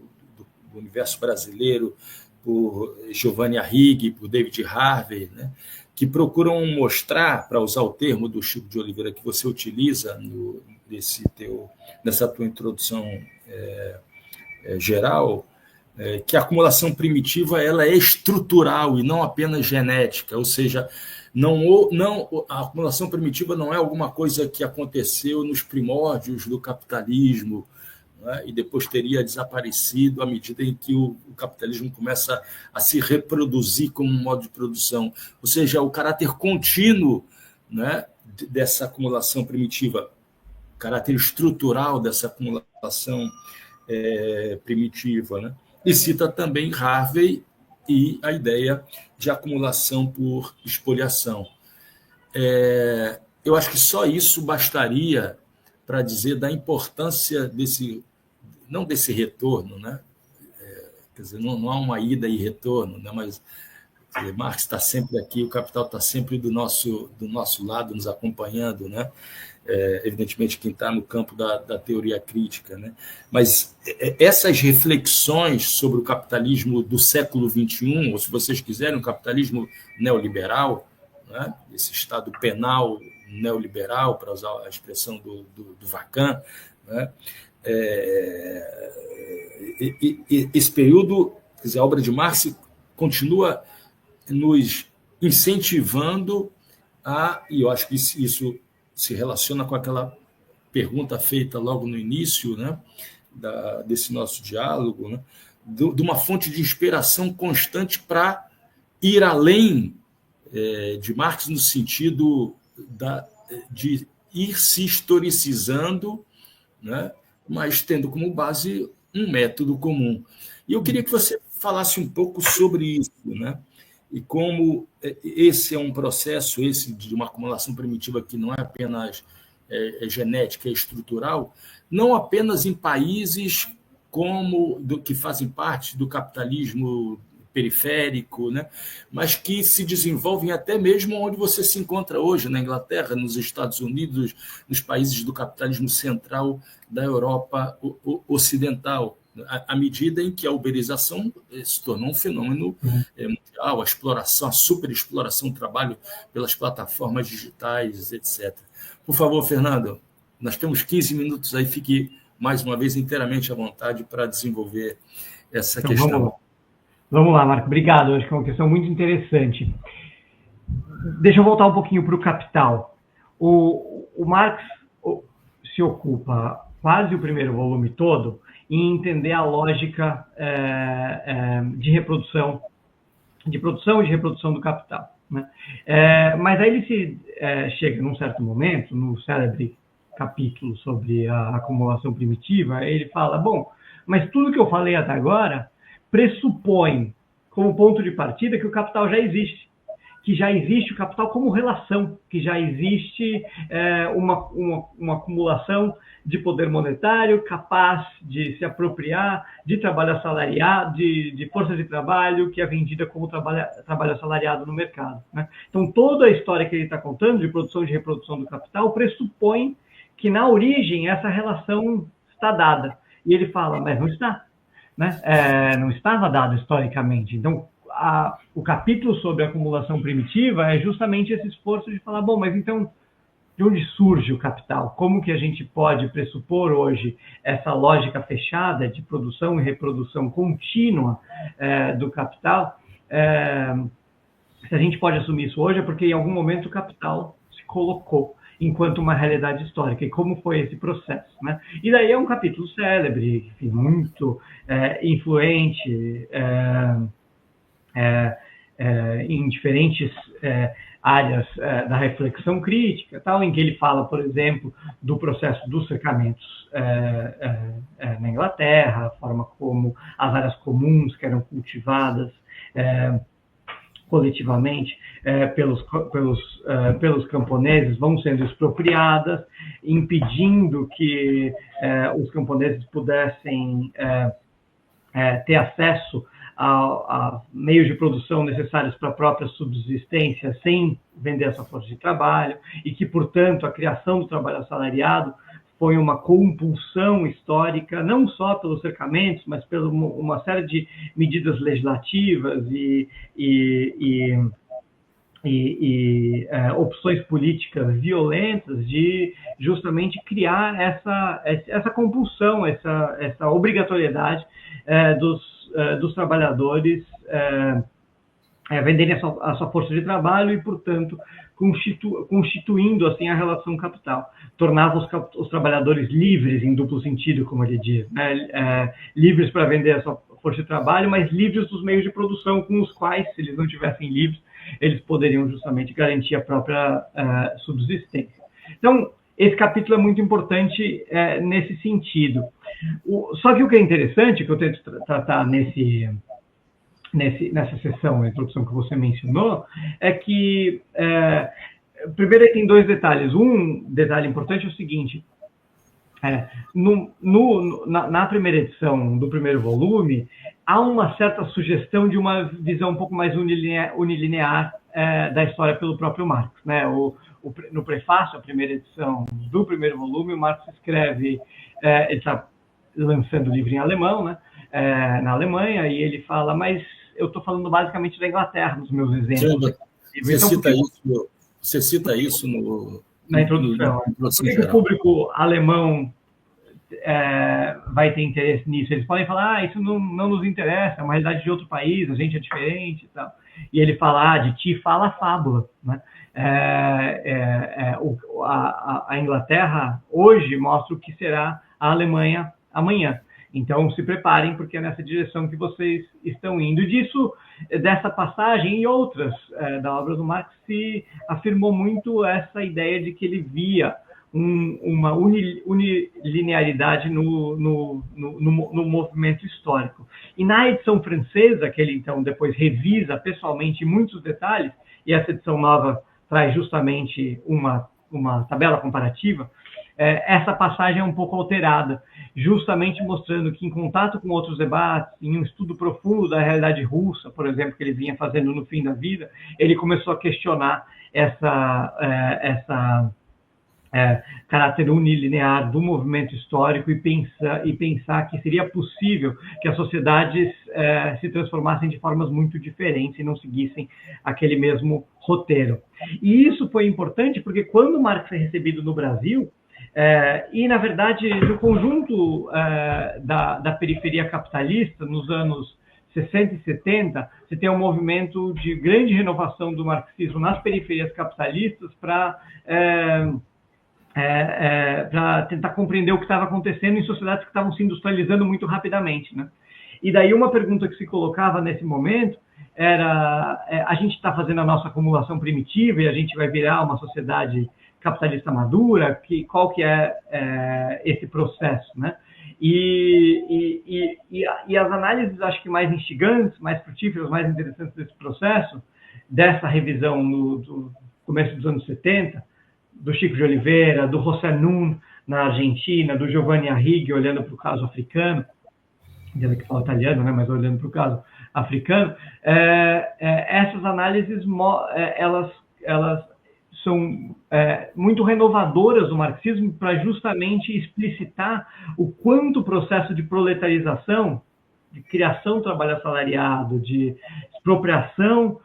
universo brasileiro, por Giovanni Arrighi, por David Harvey, né? Que procuram mostrar, para usar o termo do Chico de Oliveira que você utiliza nessa tua introdução geral, que a acumulação primitiva ela é estrutural e não apenas genética, ou seja, a acumulação primitiva não é alguma coisa que aconteceu nos primórdios do capitalismo, né, e depois teria desaparecido à medida em que o capitalismo começa a se reproduzir como um modo de produção. Ou seja, o caráter contínuo, né, dessa acumulação primitiva, o caráter estrutural dessa acumulação primitiva, né? E cita também Harvey e a ideia de acumulação por espoliação. Eu acho que só isso bastaria para dizer da importância não desse retorno, né? Quer dizer, não há uma ida e retorno, né? Mas Marx está sempre aqui, o capital está sempre do nosso lado, nos acompanhando, né? Evidentemente, quem está no campo da teoria crítica, né? Mas essas reflexões sobre o capitalismo do século XXI, ou se vocês quiserem, o capitalismo neoliberal, né? Esse estado penal neoliberal, para usar a expressão do Vacan, né? Esse período, quer dizer, a obra de Marx continua nos incentivando e eu acho que isso se relaciona com aquela pergunta feita logo no início, né, desse nosso diálogo, né, de uma fonte de inspiração constante para ir além de Marx no sentido de ir se historicizando, né, mas tendo como base um método comum. E eu queria que você falasse um pouco sobre isso, né? E como esse é um processo, de uma acumulação primitiva que não é apenas genética, é estrutural, não apenas em países que fazem parte do capitalismo periférico, né? Mas que se desenvolvem até mesmo onde você se encontra hoje, na Inglaterra, nos Estados Unidos, nos países do capitalismo central da Europa Ocidental, à medida em que a uberização se tornou um fenômeno mundial, a superexploração do trabalho pelas plataformas digitais, etc. Por favor, Fernando, nós temos 15 minutos aí, fique mais uma vez inteiramente à vontade para desenvolver essa questão. Vamos lá, Marco, obrigado, acho que é uma questão muito interessante. Deixa eu voltar um pouquinho para o capital. O Marx se ocupa quase o primeiro volume todo em entender a lógica de reprodução, de produção e de reprodução do capital, né? Mas aí ele chega num certo momento, no célebre capítulo sobre a acumulação primitiva, ele fala, bom, mas tudo que eu falei até agora pressupõe, como ponto de partida, que o capital já existe, que já existe o capital como relação, que já existe uma acumulação de poder monetário capaz de se apropriar de trabalho assalariado, de força de trabalho que é vendida como trabalho assalariado no mercado, né? Então, toda a história que ele está contando de produção e de reprodução do capital pressupõe que, na origem, essa relação está dada. E ele fala, mas não está, né? Não estava dado historicamente. Então, o capítulo sobre a acumulação primitiva é justamente esse esforço de falar, bom, mas então, de onde surge o capital? Como que a gente pode pressupor hoje essa lógica fechada de produção e reprodução contínua do capital? Se a gente pode assumir isso hoje, é porque em algum momento o capital se colocou enquanto uma realidade histórica, e como foi esse processo, né? E daí é um capítulo célebre, enfim, muito influente, em diferentes áreas da reflexão crítica, tal, em que ele fala, por exemplo, do processo dos cercamentos na Inglaterra, a forma como as áreas comuns que eram cultivadas coletivamente pelos camponeses vão sendo expropriadas, impedindo que os camponeses pudessem ter acesso a meios de produção necessários para a própria subsistência sem vender essa força de trabalho, e que, portanto, a criação do trabalho assalariado foi uma compulsão histórica, não só pelos cercamentos, mas por uma série de medidas legislativas e opções políticas violentas de justamente criar essa compulsão, essa obrigatoriedade dos trabalhadores venderem a sua força de trabalho e, portanto, constituindo assim a relação capital. Tornava os trabalhadores livres, em duplo sentido, como ele diz, né? Livres para vender a sua força de trabalho, mas livres dos meios de produção com os quais, se eles não tivessem livres, eles poderiam justamente garantir a própria subsistência. Então, esse capítulo é muito importante nesse sentido. Só que o que é interessante, que eu tento tratar nessa sessão, a introdução que você mencionou, é que, primeiro, ele tem dois detalhes. Um detalhe importante é o seguinte: na primeira edição do primeiro volume, há uma certa sugestão de uma visão um pouco mais unilinear da história pelo próprio Marx, né? No prefácio, a primeira edição do primeiro volume, o Marx escreve, ele está lançando o livro em alemão, né? Na Alemanha, e ele fala, mas eu estou falando basicamente da Inglaterra nos meus exemplos. Você cita isso na introdução. Por que o público alemão vai ter interesse nisso? Eles podem falar, isso não nos interessa, é uma realidade de outro país, a gente é diferente e tal. E ele fala, de ti fala a fábula, né? A Inglaterra hoje mostra o que será a Alemanha amanhã. Então, se preparem, porque é nessa direção que vocês estão indo. Dessa passagem e outras da obra do Marx, se afirmou muito essa ideia de que ele via uma unilinearidade no movimento histórico. E na edição francesa, que ele então depois revisa pessoalmente muitos detalhes, e essa edição nova traz justamente uma tabela comparativa, essa passagem é um pouco alterada, justamente mostrando que, em contato com outros debates, em um estudo profundo da realidade russa, por exemplo, que ele vinha fazendo no fim da vida, ele começou a questionar essa caráter unilinear do movimento histórico e pensar que seria possível que as sociedades se transformassem de formas muito diferentes e não seguissem aquele mesmo roteiro. E isso foi importante porque, quando Marx é recebido no Brasil, e, na verdade, no conjunto da periferia capitalista, nos anos 60 e 70, você tem um movimento de grande renovação do marxismo nas periferias capitalistas para tentar compreender o que estava acontecendo em sociedades que estavam se industrializando muito rapidamente, né? E daí uma pergunta que se colocava nesse momento era, a gente está fazendo a nossa acumulação primitiva e a gente vai virar uma sociedade capitalista madura, qual que é esse processo, né? E as análises, acho que mais instigantes, mais frutíferas, mais interessantes desse processo, dessa revisão no começo dos anos 70, do Chico de Oliveira, do José Nun na Argentina, do Giovanni Arrighi olhando para o caso africano, dizendo que fala italiano, né, mas olhando para o caso africano, essas análises elas são muito renovadoras do marxismo para justamente explicitar o quanto o processo de proletarização, de criação do trabalho assalariado, de expropriação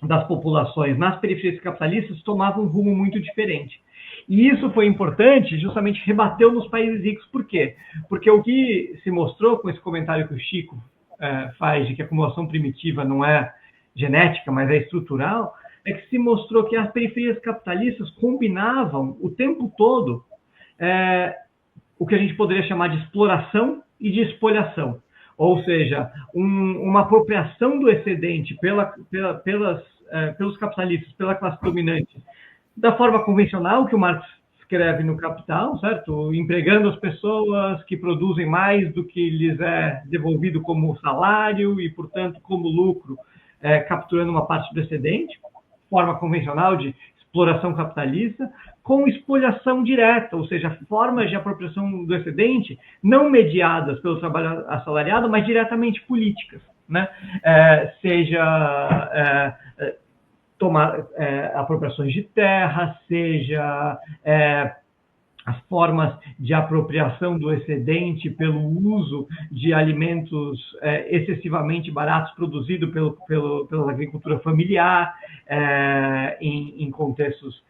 das populações nas periferias capitalistas tomava um rumo muito diferente. E isso foi importante, justamente rebateu nos países ricos. Por quê? Porque o que se mostrou com esse comentário que o Chico faz de que a acumulação primitiva não é genética, mas é estrutural, é que se mostrou que as periferias capitalistas combinavam o tempo todo o que a gente poderia chamar de exploração e de espoliação. Ou seja, uma apropriação do excedente pelos capitalistas, pela classe dominante, da forma convencional que o Marx escreve no Capital, certo? Empregando as pessoas que produzem mais do que lhes é devolvido como salário e, portanto, como lucro, capturando uma parte do excedente, forma convencional de exploração capitalista, com espoliação direta, ou seja, formas de apropriação do excedente não mediadas pelo trabalho assalariado, mas diretamente políticas, né? Seja tomar apropriações de terra, seja as formas de apropriação do excedente pelo uso de alimentos excessivamente baratos produzidos pela agricultura familiar, em contextos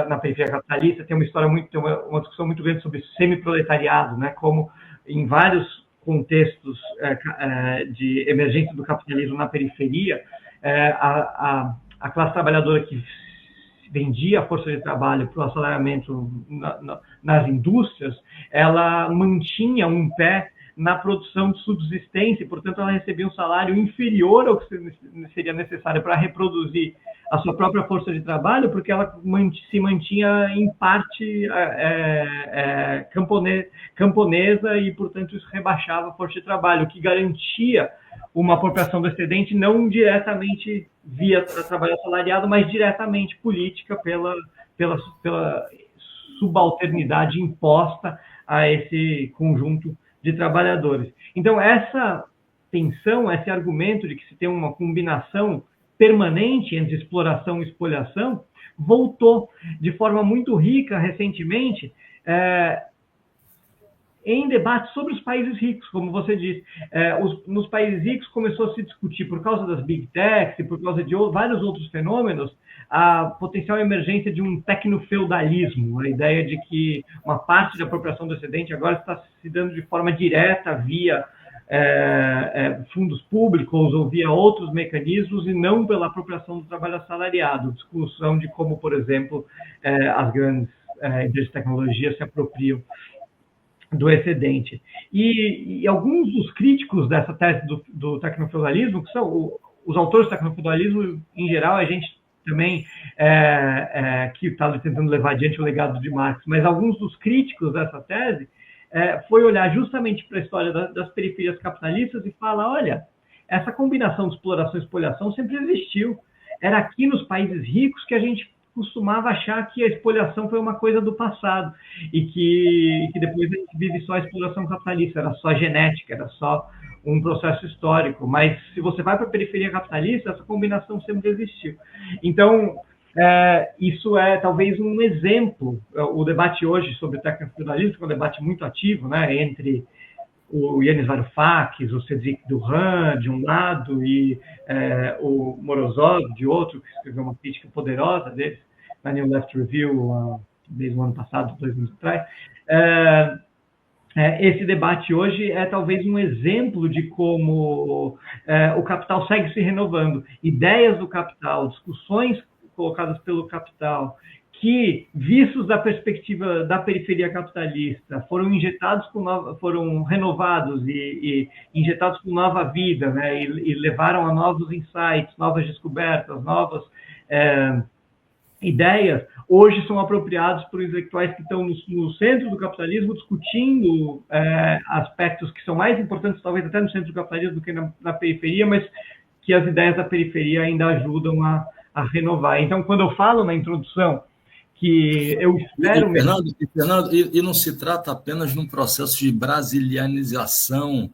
na periferia capitalista. Tem uma discussão muito grande sobre semi-proletariado, né? Como em vários contextos de emergência do capitalismo na periferia, a classe trabalhadora que vendia a força de trabalho para o assalariamento nas indústrias, ela mantinha um pé na produção de subsistência, e, portanto, ela recebia um salário inferior ao que seria necessário para reproduzir a sua própria força de trabalho, porque ela se mantinha, em parte, camponesa e, portanto, isso rebaixava a força de trabalho, o que garantia uma apropriação do excedente não diretamente via trabalho assalariado, mas diretamente política pela subalternidade imposta a esse conjunto de trabalhadores. Então, essa tensão, esse argumento de que se tem uma combinação permanente entre exploração e espoliação, voltou de forma muito rica recentemente em debates sobre os países ricos, como você disse. Nos países ricos começou a se discutir, por causa das big techs e por causa de vários outros fenômenos, a potencial emergência de um tecnofeudalismo, a ideia de que uma parte da apropriação do excedente agora está se dando de forma direta via fundos públicos ou via outros mecanismos e não pela apropriação do trabalho assalariado. Discussão de como, por exemplo, as grandes empresas de tecnologia se apropriam do excedente. E alguns dos críticos dessa tese do tecnofeudalismo, que são os autores do tecnofeudalismo, em geral, a gente também que está tentando levar adiante o legado de Marx, mas alguns dos críticos dessa tese foi olhar justamente para a história das periferias capitalistas e falar, olha, essa combinação de exploração e espoliação sempre existiu. Era aqui nos países ricos que a gente costumava achar que a espoliação foi uma coisa do passado e que depois a gente vive só a exploração capitalista, era só genética, era só um processo histórico. Mas se você vai para a periferia capitalista, essa combinação sempre existiu. Então, isso é talvez um exemplo. O debate hoje sobre o tecnofeudalismo é um debate muito ativo, né, entre o Yanis Varoufakis, o Cédric Durand, de um lado, e o Morozov, de outro, que escreveu uma crítica poderosa deles na New Left Review, desde o ano passado, 2 anos atrás. Esse debate hoje é talvez um exemplo de como o capital segue se renovando. Ideias do capital, discussões colocadas pelo capital, que, vistos da perspectiva da periferia capitalista, foram renovados e injetados com nova vida, né, e levaram a novos insights, novas descobertas, novas ideias, hoje são apropriados por intelectuais que estão no centro do capitalismo, discutindo aspectos que são mais importantes, talvez até no centro do capitalismo do que na periferia, mas que as ideias da periferia ainda ajudam a renovar. Então, quando eu falo na introdução que eu espero... Fernando, não se trata apenas de um processo de brasilianização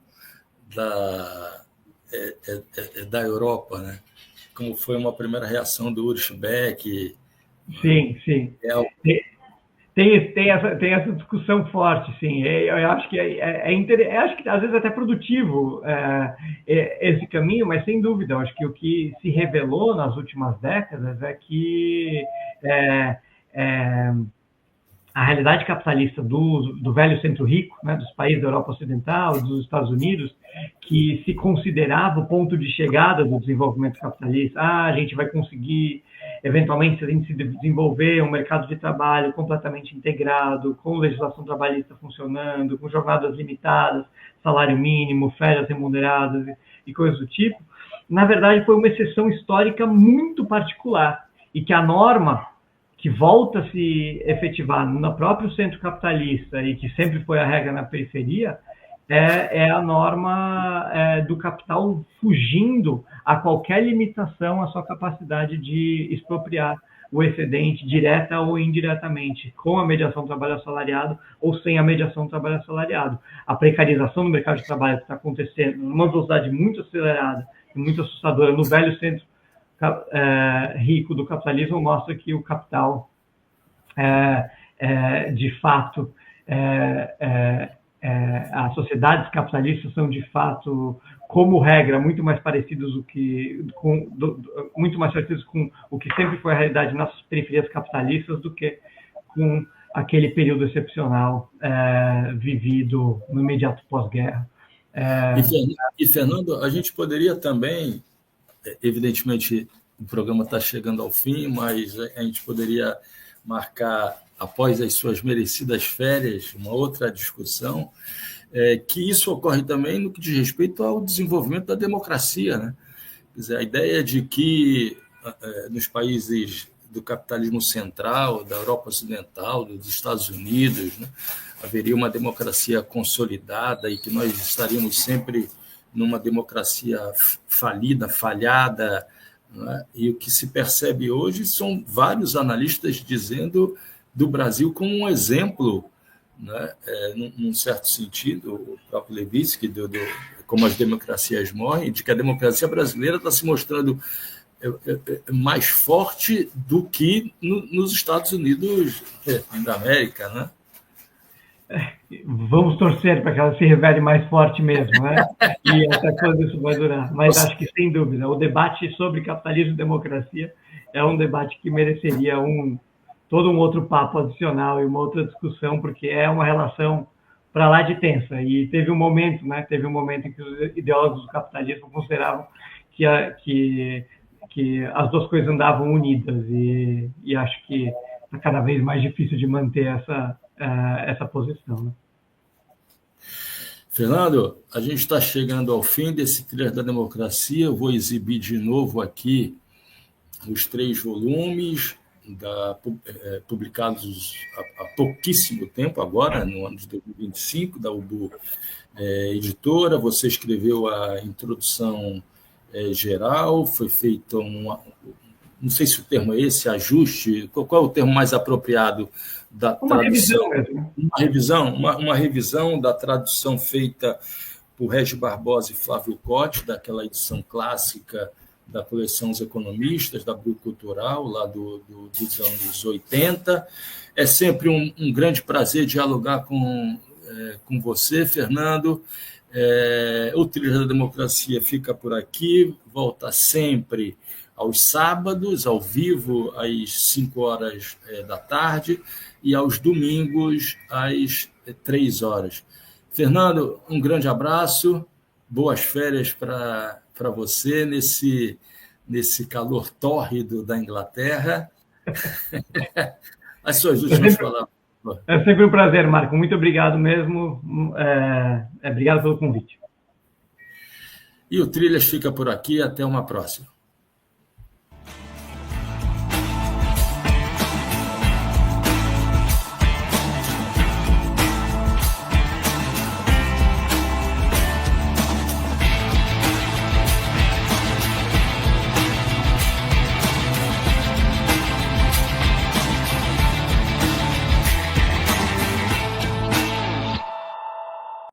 da Europa, né? Como foi uma primeira reação do Ulrich Beck. Sim. Tem essa discussão forte, sim. Eu acho que acho que às vezes até produtivo esse caminho, mas sem dúvida, eu acho que o que se revelou nas últimas décadas é que a realidade capitalista do velho centro rico, né, dos países da Europa Ocidental, dos Estados Unidos, que se considerava o ponto de chegada do desenvolvimento capitalista. A gente vai conseguir, eventualmente, se a gente se desenvolver um mercado de trabalho completamente integrado, com legislação trabalhista funcionando, com jornadas limitadas, salário mínimo, férias remuneradas e coisas do tipo. Na verdade, foi uma exceção histórica muito particular e que a norma que volta a se efetivar no próprio centro capitalista e que sempre foi a regra na periferia, é a norma do capital fugindo a qualquer limitação à sua capacidade de expropriar o excedente, direta ou indiretamente, com a mediação do trabalho assalariado ou sem a mediação do trabalho assalariado. A precarização do mercado de trabalho que está acontecendo numa velocidade muito acelerada e muito assustadora no velho centro rico do capitalismo mostra que o capital, de fato, as sociedades capitalistas são, de fato, como regra, muito mais parecidos muito mais parecidos com o que sempre foi a realidade nas periferias capitalistas do que com aquele período excepcional vivido no imediato pós-guerra. E, Fernando, a gente poderia também... Evidentemente, o programa está chegando ao fim, mas a gente poderia marcar, após as suas merecidas férias, uma outra discussão, que isso ocorre também no que diz respeito ao desenvolvimento da democracia, né? Quer dizer, a ideia de que nos países do capitalismo central, da Europa Ocidental, dos Estados Unidos, né, haveria uma democracia consolidada e que nós estaríamos sempre numa democracia falhada, né? E o que se percebe hoje são vários analistas dizendo do Brasil como um exemplo, né? Num certo sentido, o próprio Levitsky, como as democracias morrem, de que a democracia brasileira está se mostrando mais forte do que nos Estados Unidos da América, né? Vamos torcer para que ela se revele mais forte mesmo, né? E até quando isso vai durar. Mas acho que, sem dúvida, o debate sobre capitalismo e democracia é um debate que mereceria todo um outro papo adicional e uma outra discussão, porque é uma relação para lá de tensa. E teve um momento em que os ideólogos do capitalismo consideravam que as duas coisas andavam unidas. E acho que está cada vez mais difícil de manter essa posição, né? Fernando, a gente está chegando ao fim desse Trilhas da Democracia. Eu vou exibir de novo aqui os 3 volumes publicados há pouquíssimo tempo, agora, no ano de 2025, da Ubu Editora. Você escreveu a introdução geral, foi feito não sei se o termo é esse, ajuste, qual é o termo mais apropriado da tradução? Uma revisão da tradução feita por Régis Barbosa e Flávio Cotti, daquela edição clássica da coleção Os Economistas, da Abril Cultural, lá dos anos 80. É sempre um grande prazer dialogar com você, Fernando. O Trilhas da Democracia fica por aqui, volta sempre aos sábados, ao vivo, às 5 horas da tarde, e aos domingos, às 3 horas. Fernando, um grande abraço, boas férias para você nesse calor tórrido da Inglaterra. As suas últimas palavras. É sempre um prazer, Marco. Muito obrigado mesmo. Obrigado pelo convite. E o Trilhas fica por aqui. Até uma próxima.